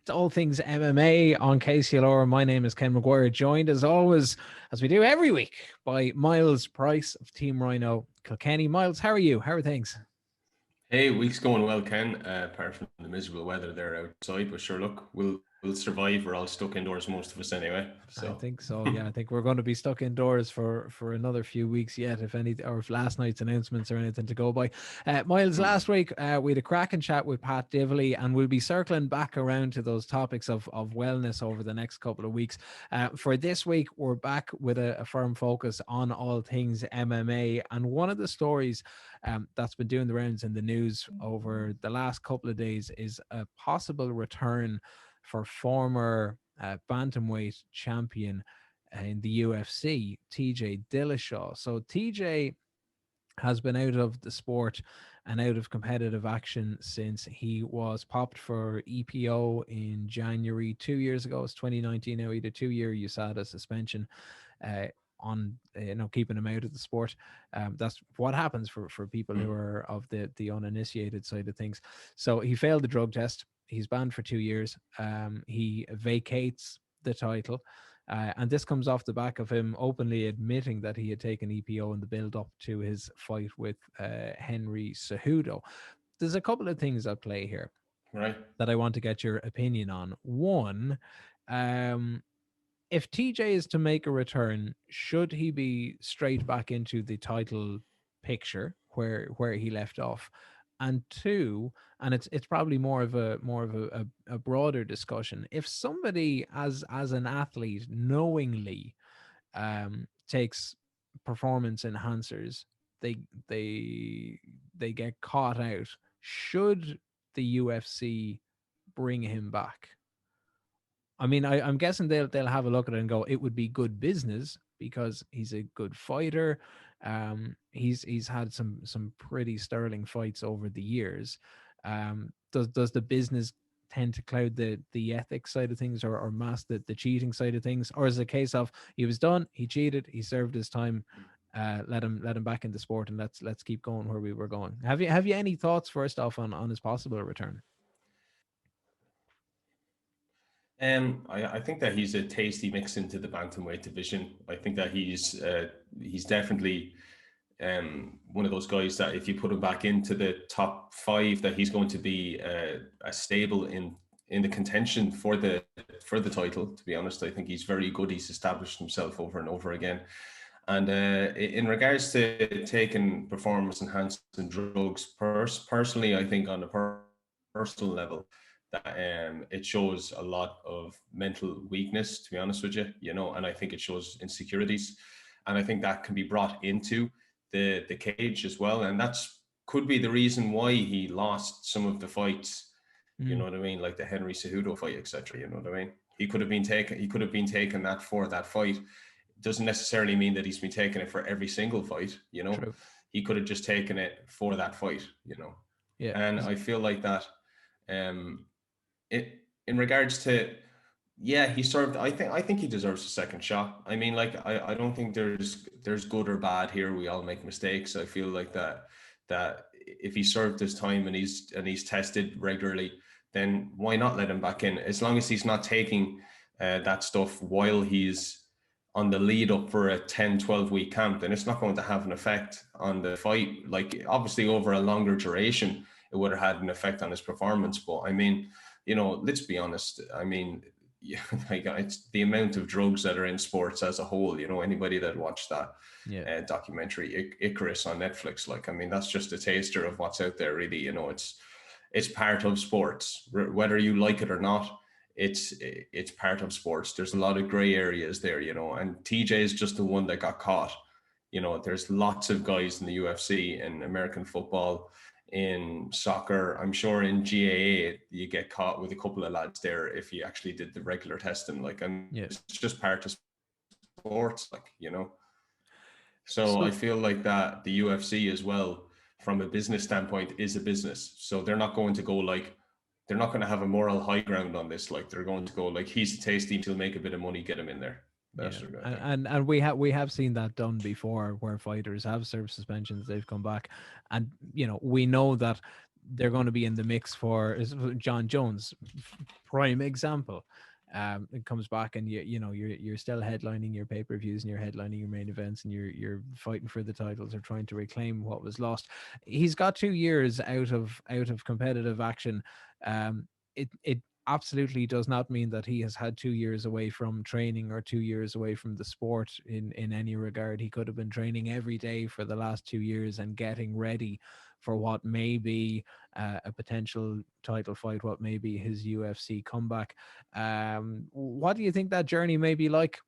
It's All Things MMA on KCLR. My name is Ken McGuire, joined as always, as we do every week, by Miles Price of Team Rhino Kilkenny. Miles, how are you? How are things? Hey, week's going well, Ken. Apart from the miserable weather there outside, but sure, look, we'll survive. We're all stuck indoors, most of us anyway. I So, think so. Yeah, I think we're going to be stuck indoors for another few weeks yet, if any, or if last night's announcements are anything to go by. Miles, last week we had a cracking chat with Pat Dively, and we'll be circling back around to those topics of wellness over the next couple of weeks. For this week, we're back with a firm focus on all things MMA, and one of the stories that's been doing the rounds in the news over the last couple of days is a possible return for former bantamweight champion in the UFC, TJ Dillashaw. So TJ has been out of the sport and out of competitive action since he was popped for EPO in January 2 years ago. It's 2019 now. He had a 2-year USADA suspension on keeping him out of the sport. That's what happens for people who are of the uninitiated side of things. So he failed the drug test. He's banned for 2 years. He vacates the title. And this comes off the back of him openly admitting that he had taken EPO in the build up to his fight with Henry Cejudo. There's a couple of things at play here right. that I want to get your opinion on. One, if TJ is to make a return, should he be straight back into the title picture where he left off? And two, and it's probably more of a broader discussion. If somebody as an athlete knowingly takes performance enhancers, they they they get caught out. Should the UFC bring him back? I mean, I'm guessing they'll have a look at it and go, it would be good business because he's a good fighter. He's had some pretty sterling fights over the years. Does the business tend to cloud the ethics side of things, or mask the cheating side of things, or is it a case of he was done, he cheated, he served his time, let him back in the sport, and let's keep going where we were going? Have you any thoughts first off on his possible return? I think that he's a tasty mix into the bantamweight division. I think that he's definitely one of those guys that if you put him back into the top five, that he's going to be a stable in the contention for the title. To be honest, I think he's very good. He's established himself over and over again. And in regards to taking performance enhancing drugs, personally, I think on a personal level, that it shows a lot of mental weakness, to be honest with you, and I think it shows insecurities. And I think that can be brought into the cage as well. And that's could be the reason why he lost some of the fights, you know what I mean, like the Henry Cejudo fight, etc. You know what I mean? He could have been taken that for that fight. Doesn't necessarily mean that he's been taking it for every single fight, True. He could have just taken it for that fight, Yeah. And I feel like that it in regards to, yeah, he served. I think he deserves a second shot. I mean, like I don't think there's good or bad here. We all make mistakes. I feel like that if he served his time and he's tested regularly, then why not let him back in? As long as he's not taking that stuff while he's on the lead up for a 10-12 week camp, then it's not going to have an effect on the fight. Like obviously over a longer duration, it would have had an effect on his performance. But I mean, let's be honest. I mean, yeah, like it's the amount of drugs that are in sports as a whole. Anybody that watched that Yeah. documentary Icarus on Netflix, like, I mean, that's just a taster of what's out there. Really, it's part of sports, whether you like it or not. It's part of sports. There's a lot of gray areas there, and TJ is just the one that got caught. There's lots of guys in the UFC and American football, in soccer. I'm sure in GAA you get caught with a couple of lads there if you actually did the regular testing. Like, and Yeah. it's just part of sports, like, So I So feel like that the UFC as well, from a business standpoint, is a business. So they're not going to go like, they're not going to have a moral high ground on this. Like, they're going to go like, he's a tasty, he'll make a bit of money, get him in there. That's yeah, what they're going to do. and we have seen that done before, where fighters have served suspensions, they've come back, and we know that they're going to be in the mix for Jon Jones, prime example. It comes back and you're still headlining your pay-per-views and you're headlining your main events and you're fighting for the titles or trying to reclaim what was lost. He's got 2 years out of competitive action. It absolutely does not mean that he has had 2 years away from training or 2 years away from the sport in any regard. He could have been training every day for the last 2 years and getting ready for what may be a potential title fight, what may be his UFC comeback. What do you think that journey may be like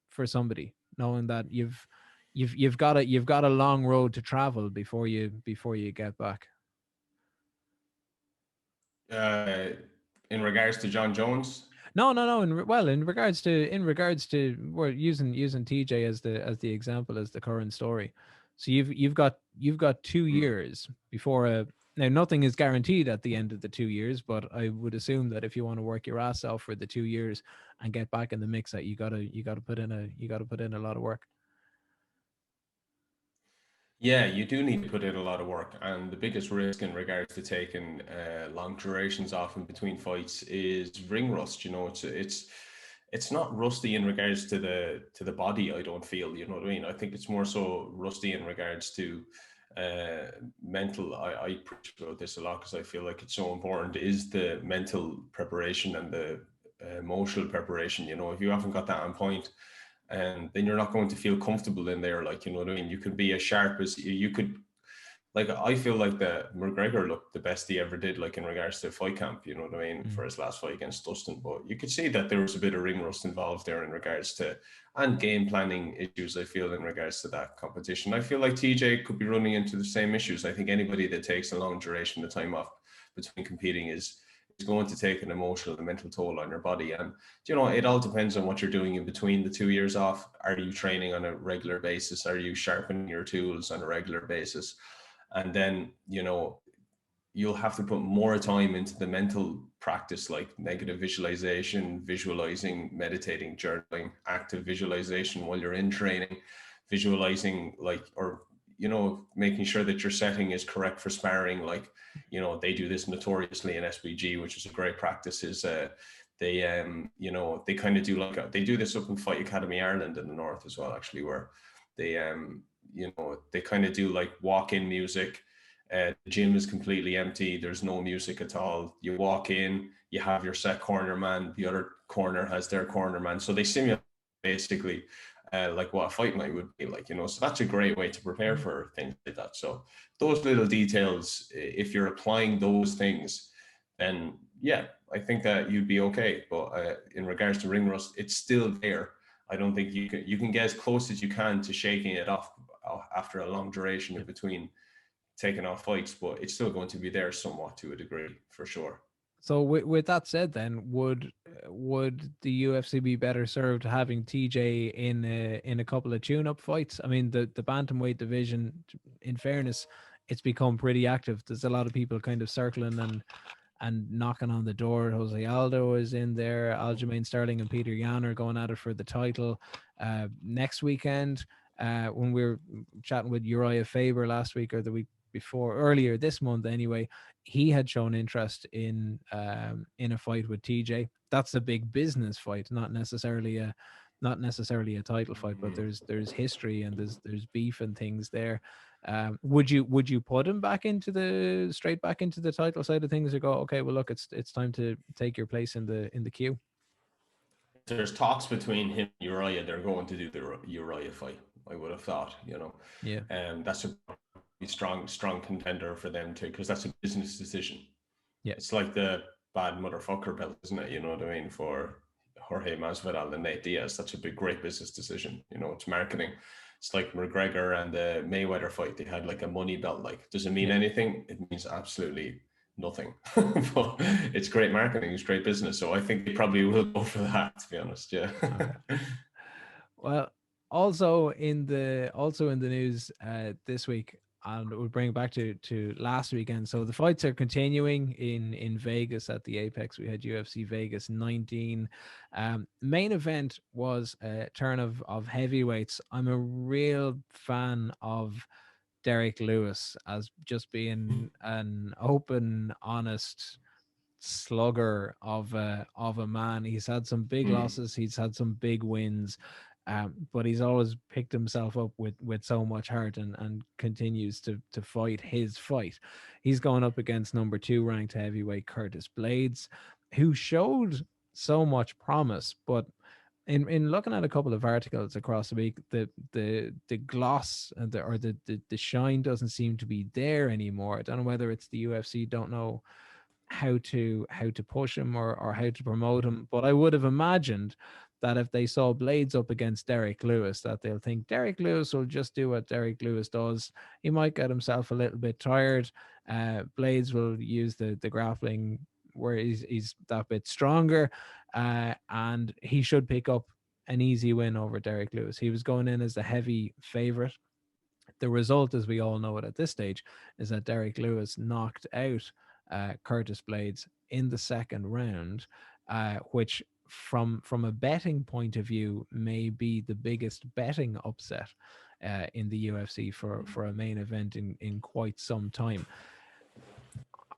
for somebody, knowing that you've got a long road to travel before you get back? In regards to Jon Jones. No. In regards to we're using TJ as the example, as the current story. So you've got 2 years before now nothing is guaranteed at the end of the 2 years, but I would assume that if you want to work your ass off for the 2 years and get back in the mix, that you gotta put in a lot of work. Yeah, you do need to put in a lot of work, and the biggest risk in regards to taking long durations off in between fights is ring rust. It's not rusty in regards to the body. I don't feel. You know what I mean? I think it's more so rusty in regards to mental. I preach about this a lot because I feel like it's so important. Is the mental preparation and the emotional preparation. If you haven't got that on point, and then you're not going to feel comfortable in there. Like, you know what I mean? You could be as sharp as you could. Like, I feel like that McGregor looked the best he ever did, like in regards to fight camp, you know what I mean, for his last fight against Dustin. But you could see that there was a bit of ring rust involved there in regards to, and game planning issues, I feel, in regards to that competition. I feel like TJ could be running into the same issues. I think anybody that takes a long duration of time off between competing is going to take an emotional and mental toll on your body. And, it all depends on what you're doing in between the 2 years off. Are you training on a regular basis? Are you sharpening your tools on a regular basis? And then, you'll have to put more time into the mental practice, like negative visualization, visualizing, meditating, journaling, active visualization while you're in training, visualizing, making sure that your setting is correct for sparring. Like, they do this notoriously in SBG, which is a great practice, is they kind of do they do this up in Fight Academy Ireland in the north as well, actually, where they they kind of do like walk-in music. The gym is completely empty. There's no music at all. You walk in, you have your set corner man, the other corner has their corner man. So they simulate basically like what a fight night would be like, so that's a great way to prepare for things like that. So those little details, if you're applying those things, then yeah, I think that you'd be okay. But in regards to ring rust, it's still there. I don't think you can get as close as you can to shaking it off after a long duration in between taking off fights, but it's still going to be there somewhat to a degree, for sure. So with that said, then would the UFC be better served having TJ in a couple of tune-up fights? I mean, the bantamweight division, in fairness, it's become pretty active. There's a lot of people kind of circling and knocking on the door. Jose Aldo is in there. Aljamain Sterling and Petr Yan are going at it for the title. Next weekend, when we were chatting with Uriah Faber last week or the week before, earlier this month anyway, he had shown interest in a fight with TJ. That's a big business fight, not necessarily a title fight, but there's history and there's beef and things there. Would you put him straight back into the title side of things, or go, okay, well look, it's time to take your place in the queue? There's talks between him and Uriah. They're going to do the Uriah fight, I would have thought, Yeah. That's a strong contender for them too, because that's a business decision. Yeah, it's like the bad motherfucker belt, isn't it? You know what I mean? For Jorge Masvidal and Nate Diaz, that's a great business decision. It's marketing. It's like McGregor and the Mayweather fight. They had like a money belt. Like, does it mean anything? It means absolutely nothing. But it's great marketing. It's great business. So I think they probably will go for that, to be honest. Yeah. Okay. Well, also in the news this week, and we'll bring it back to last weekend. So the fights are continuing in Vegas at the Apex. We had UFC Vegas 19. Main event was a turn of heavyweights. I'm a real fan of Derrick Lewis as just being an open, honest slugger of a man. He's had some big losses, he's had some big wins, but he's always picked himself up with so much heart and continues to fight his fight. He's going up against number 2 ranked heavyweight Curtis Blaydes, who showed so much promise, but in looking at a couple of articles across the week, the gloss and the shine doesn't seem to be there anymore. I don't know whether it's the UFC don't know how to push him or how to promote him, but I would have imagined that if they saw Blaydes up against Derrick Lewis, that they'll think Derrick Lewis will just do what Derrick Lewis does. He might get himself a little bit tired. Blaydes will use the grappling where he's that bit stronger, and he should pick up an easy win over Derrick Lewis. He was going in as the heavy favorite. The result, as we all know it at this stage, is that Derrick Lewis knocked out Curtis Blaydes in the second round, which from a betting point of view may be the biggest betting upset in the UFC for a main event in quite some time.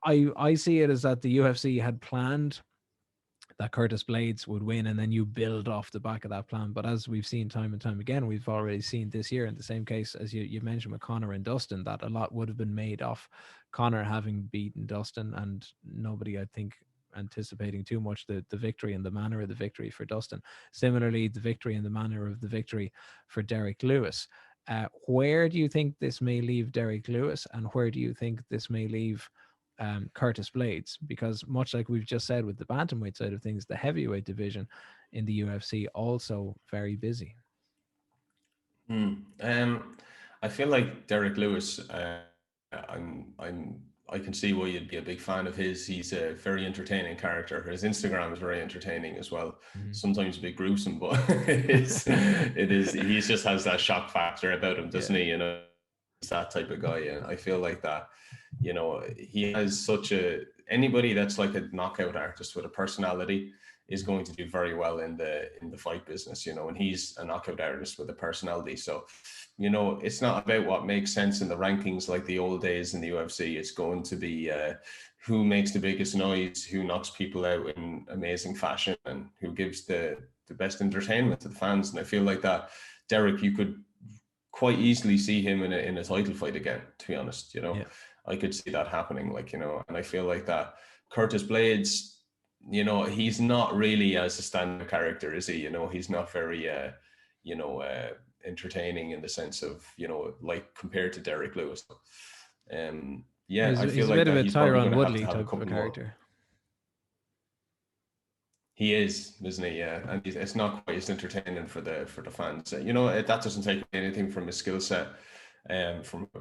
I see it as that the UFC had planned that Curtis Blaydes would win, and then you build off the back of that plan. But as we've seen time and time again, we've already seen this year in the same case as you mentioned with Conor and Dustin, that a lot would have been made off Conor having beaten Dustin, and nobody, I think, anticipating too much the victory and the manner of the victory for Dustin. Similarly, the victory and the manner of the victory for Derrick Lewis. Where do you think this may leave Derrick Lewis, and where do you think this may leave Curtis Blaydes? Because much like we've just said with the bantamweight side of things, the heavyweight division in the UFC also very busy. I feel like Derrick Lewis, I can see why you'd be a big fan of his. He's a very entertaining character. His Instagram is very entertaining as well. Sometimes a bit gruesome, but it is. He just has that shock factor about him, doesn't he? You know, he's that type of guy, and I feel like that. You know, he has anybody that's like a knockout artist with a personality is going to do very well in the fight business, you know, and he's a knockout artist with a personality. So, you know, it's not about what makes sense in the rankings like the old days in the UFC. It's going to be who makes the biggest noise, who knocks people out in amazing fashion, and who gives the best entertainment to the fans. And I feel like that Derrick, you could quite easily see him in a title fight again, to be honest, you know. Yeah. I could see that happening, like, you know, and I feel like that Curtis Blaydes, you know, he's not really as a standard character, is he? You know, he's not very, entertaining in the sense of, you know, like compared to Derrick Lewis. Yeah, I feel he's like a bit of a he's probably Tyron going to Woodley have a type couple of a character. More. He is, isn't he? Yeah, and it's not quite as entertaining for the fans. You know, that doesn't take anything from his skill set. From a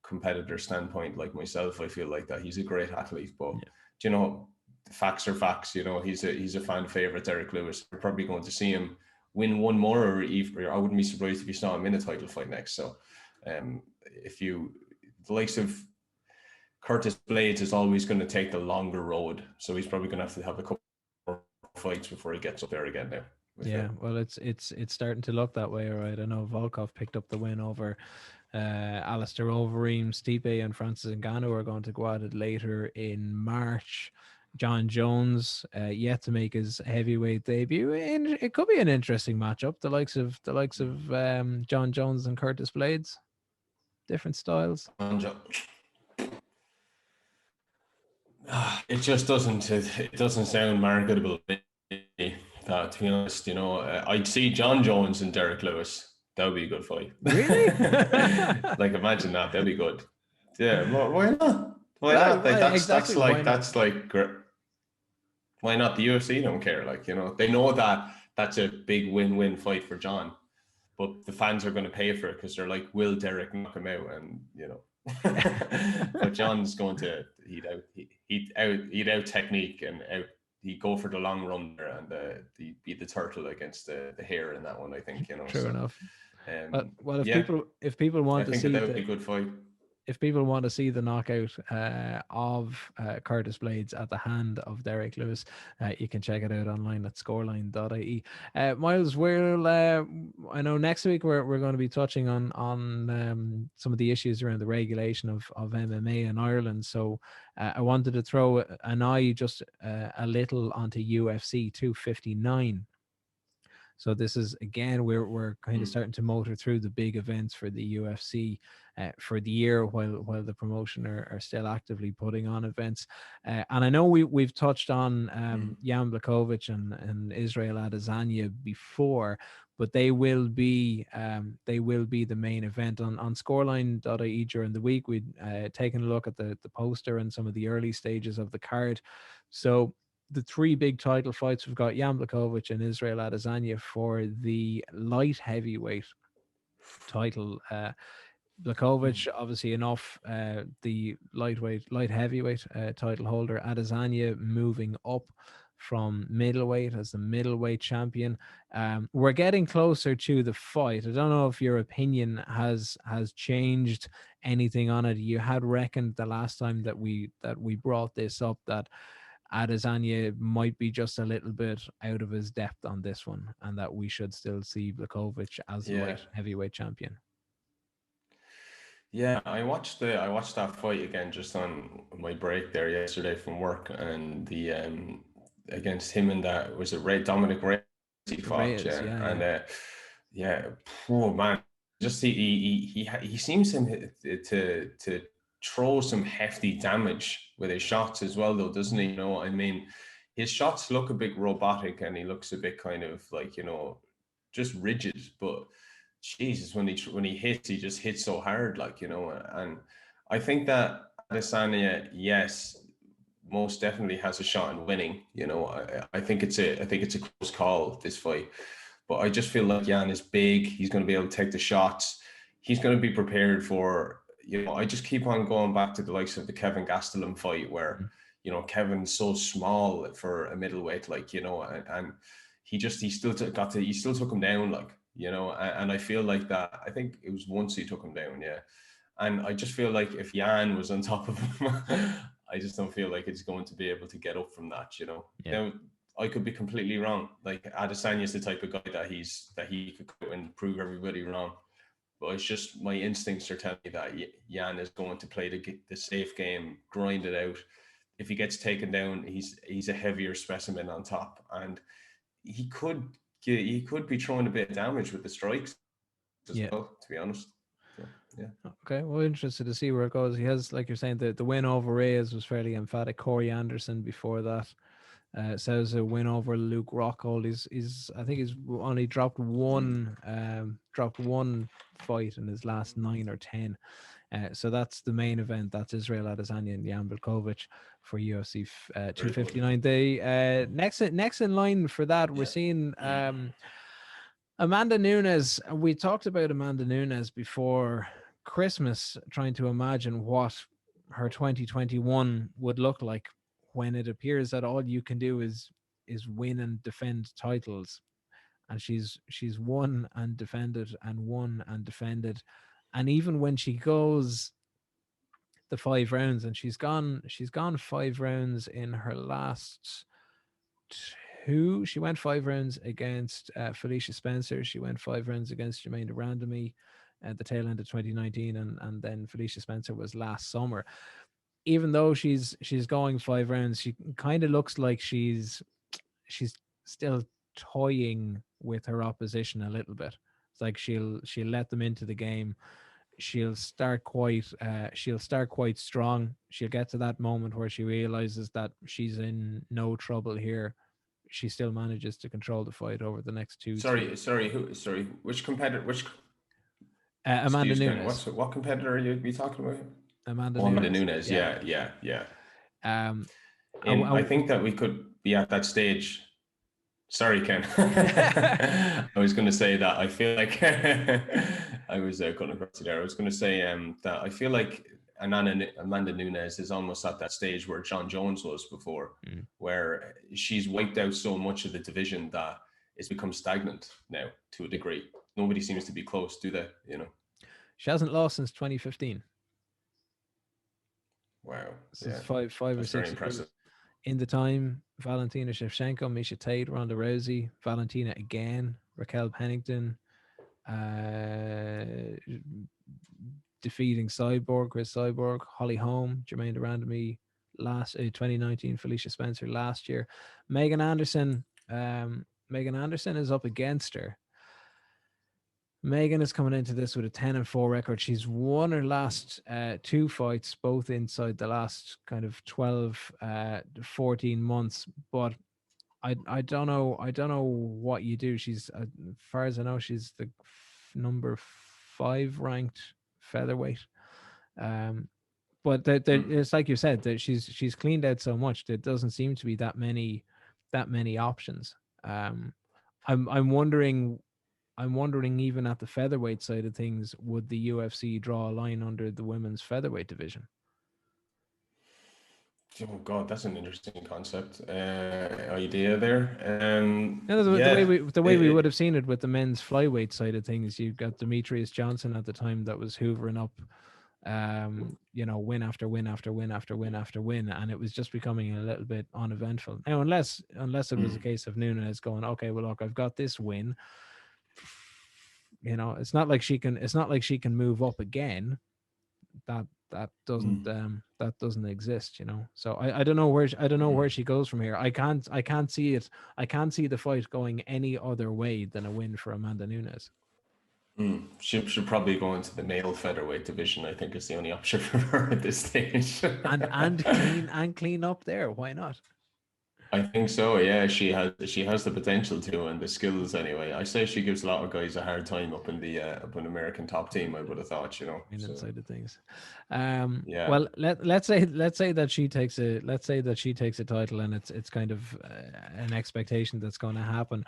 competitor standpoint, like myself, I feel like that he's a great athlete. But you know, facts are facts. You know, he's a fan favorite, Derrick Lewis. We're probably going to see him win one more, or I wouldn't be surprised if you saw him in a title fight next. So, the likes of Curtis Blaydes is always going to take the longer road, so he's probably going to have a couple more fights before he gets up there again now. Yeah, well, it's starting to look that way, all right. I know Volkov picked up the win over Alistair Overeem. Stipe and Francis Ngannou are going to go at it later in March. Jon Jones yet to make his heavyweight debut, and it could be an interesting matchup. The likes of Jon Jones and Curtis Blaydes, different styles. It just doesn't sound marketable. To be honest, you know, I'd see Jon Jones and Derrick Lewis. That would be a good fight. Really? Like, imagine that. That'd be good. Yeah, why not? Why not? Like, that's like great. Why not? The UFC don't care. Like, you know, they know that that's a big win-win fight for Jon, but the fans are going to pay for it because they're like, will Derrick knock him out? And, you know, but Jon's going to he'd out technique and he'd go for the long run there, and he'd beat the turtle against the hare in that one, I think, you know. True enough. Well, if people want to see that would be a good fight. if people want to see the knockout of Curtis Blaydes at the hand of Derrick Lewis, you can check it out online at scoreline.ie. Miles, I know next week we're going to be touching on some of the issues around the regulation of MMA in Ireland. So I wanted to throw an eye just a little onto UFC 259. So this is, again, we're kind of starting to motor through the big events for the UFC for the year, while the promotion are still actively putting on events. And I know we've touched on Jan Blachowicz and Israel Adesanya before, but they will be the main event on scoreline.ie during the week. We'd taken a look at the poster and some of the early stages of the card. So the three big title fights, we've got Jan Blachowicz and Israel Adesanya for the light heavyweight title. Blachowicz, obviously enough, the light heavyweight title holder. Adesanya moving up from middleweight as the middleweight champion. We're getting closer to the fight. I don't know if your opinion has changed anything on it. You had reckoned the last time that we brought this up that Adesanya might be just a little bit out of his depth on this one, and that we should still see Blachowicz as the light heavyweight champion. Yeah, I watched that fight again just on my break there yesterday from work, and the against him and that was a Dominic Reyes he fought, oh man, just he seems to throw some hefty damage with his shots as well, though, doesn't he? You know, I mean, his shots look a bit robotic, and he looks a bit kind of like, you know, just rigid, but Jesus, when he hits, he just hits so hard, like, you know. And I think that Adesanya, yes, most definitely has a shot in winning. You know, I think it's a close call, this fight, but I just feel like Jan is big. He's going to be able to take the shots. He's going to be prepared for, you know, I just keep on going back to the likes of the Kevin Gastelum fight where, you know, Kevin's so small for a middleweight, like, you know, and he still took him down, like, you know, and I feel like that, I think it was once he took him down, yeah. And I just feel like if Jan was on top of him, I just don't feel like he's going to be able to get up from that, you know. Yeah. Now, I could be completely wrong. Like, Adesanya is the type of guy that he could go and prove everybody wrong. But it's just my instincts are telling me that Jan is going to play the safe game, grind it out. If he gets taken down, he's a heavier specimen on top, and he could be throwing a bit of damage with the strikes as well, to be honest. So, yeah. Okay, well, interested to see where it goes. He has, like you're saying, the win over Reyes was fairly emphatic. Corey Anderson before that. Says a win over Luke Rockhold. I think he's only dropped one fight in his last 9 or 10. So that's the main event. That's Israel Adesanya and Jan Blachowicz for UFC 259. They next in line for that, we're seeing Amanda Nunes. We talked about Amanda Nunes before Christmas, trying to imagine what her 2021 would look like, when it appears that all you can do is win and defend titles. And she's won and defended and won and defended. And even when she goes the 5 rounds, and she's gone 5 rounds in her last 2. She went 5 rounds against Felicia Spencer. She went 5 rounds against Jermaine Durandamy at the tail end of 2019, and then Felicia Spencer was last summer. Even though she's going 5 rounds, she kind of looks like she's still toying with her opposition a little bit. It's like she'll let them into the game. She'll start quite strong. She'll get to that moment where she realizes that she's in no trouble here. She still manages to control the fight over the next 2. Which competitor? Amanda Nunes. What competitor are you talking about? Amanda Nunes. Yeah. I think that we could be at that stage. Sorry, Ken. I was going to say that I feel like I was cutting across there. I was going to say that I feel like Amanda Nunes is almost at that stage where Jon Jones was before, where she's wiped out so much of the division that it's become stagnant now to a degree. Nobody seems to be close, do they? You know, she hasn't lost since 2015. Wow. This is Yeah. five or That's very 6 years. impressive. In the time, Valentina Shevchenko, Misha Tate, Ronda Rousey, Valentina again, Raquel Pennington, defeating Cyborg, Chris Cyborg, Holly Holm, Jermaine Durandamy last 2019, Felicia Spencer last year. Megan Anderson is up against her. Megan is coming into this with a 10-4 record. She's won her last 2 fights, both inside the last kind of 12, 14 months. But I don't know what you do. She's, as far as I know, she's the number 5 ranked featherweight. But it's like you said, that she's cleaned out so much. There doesn't seem to be that many options. I'm wondering even at the featherweight side of things, would the UFC draw a line under the women's featherweight division? Oh God, that's an interesting concept idea there. The way we would have seen it with the men's flyweight side of things, you've got Demetrius Johnson at the time that was hoovering up, win after win after win after win after win, and it was just becoming a little bit uneventful. Now, unless it was a case of Nunes going, okay, well, look, I've got this win. It's not like she can move up again. That doesn't exist. So I don't know where she goes from here. I can't see it. I can't see the fight going any other way than a win for Amanda Nunes. She should probably go into the male featherweight division. I think is the only option for her at this stage. and clean up there. Why not? I think so. Yeah, she has the potential to and the skills. Anyway, I say she gives a lot of guys a hard time up in the American top team. I would have thought, so. Inside of things. Yeah. Well, let's say that she takes a title, and it's kind of an expectation that's going to happen.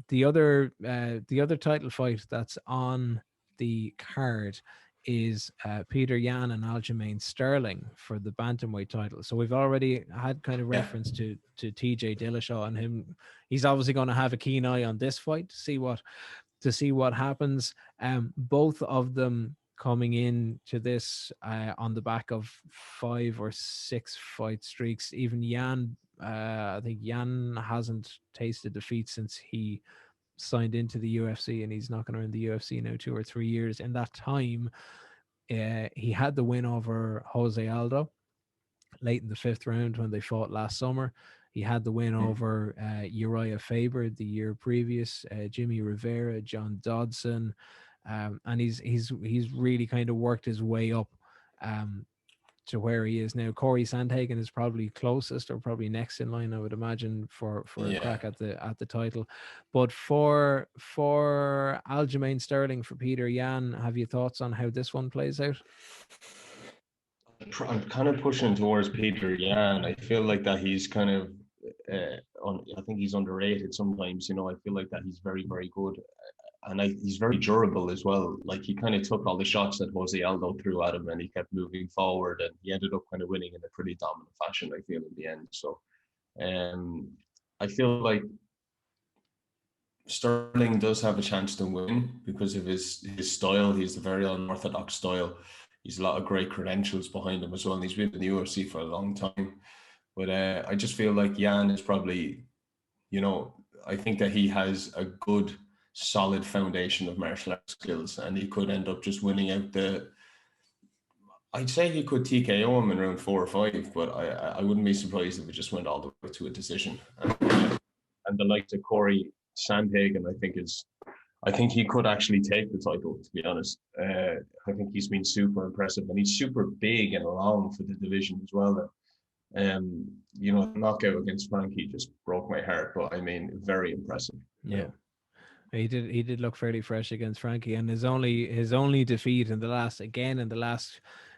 The other title fight that's on the card is Petr Yan and Aljamain Sterling for the bantamweight title. So we've already had kind of reference to TJ Dillashaw and him. He's obviously going to have a keen eye on this fight to see what happens. Both of them coming in to this on the back of 5 or 6 fight streaks. Even Yan, I think Yan hasn't tasted defeat since he signed into the UFC, and he's not going to in the UFC now 2 or 3 years. In that time, he had the win over Jose Aldo late in the 5th round when they fought last summer. He had the win over Uriah Faber the year previous, Jimmy Rivera, John Dodson, and he's really kind of worked his way up to where he is now. Corey Sandhagen is probably closest, or probably next in line, I would imagine, for a crack at the title. But for Aljamain Sterling, for Petr Yan, have you thoughts on how this one plays out? I'm kind of pushing towards Petr Yan. I feel like that he's kind of I think he's underrated sometimes. I feel like that he's very, very good. And he's very durable as well. Like, he kind of took all the shots that Jose Aldo threw at him, and he kept moving forward, and he ended up kind of winning in a pretty dominant fashion, I feel, in the end. So I feel like Sterling does have a chance to win because of his style. He's a very unorthodox style. He's a lot of great credentials behind him as well, and he's been in the UFC for a long time. But I just feel like Yan is probably, I think that he has a good, solid foundation of martial arts skills, and he could end up just winning out I'd say he could TKO him in round 4 or 5, but I wouldn't be surprised if it just went all the way to a decision. And the likes of Corey Sandhagen, I think he could actually take the title, to be honest. I think he's been super impressive, and he's super big and long for the division as well. The knockout against Frankie just broke my heart, but I mean, very impressive. Yeah. He did look fairly fresh against Frankie, and his only defeat in the last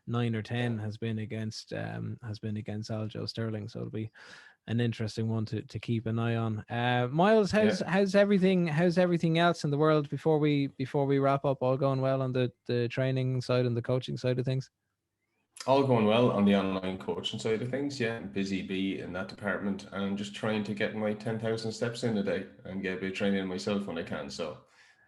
9 or 10 has been against Aljo Sterling. So it'll be an interesting one to keep an eye on. Miles, how's everything else in the world before we wrap up? All going well on the training side and the coaching side of things? All going well on the online coaching side of things. Yeah, busy bee in that department, and I'm just trying to get my 10,000 steps in a day and get a bit of training myself when I can. So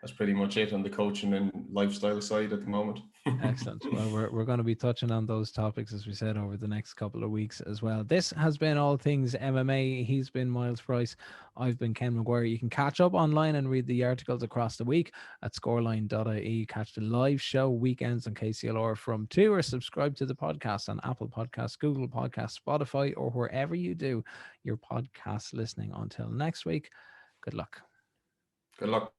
that's pretty much it on the coaching and lifestyle side at the moment. Excellent. Well, we're going to be touching on those topics, as we said, over the next couple of weeks as well. This has been All Things MMA. He's been Miles Price. I've been Ken McGuire. You can catch up online and read the articles across the week at scoreline.ie. Catch the live show weekends on KCLR from 2, or subscribe to the podcast on Apple Podcasts, Google Podcasts, Spotify, or wherever you do your podcast listening. Until next week, good luck. Good luck.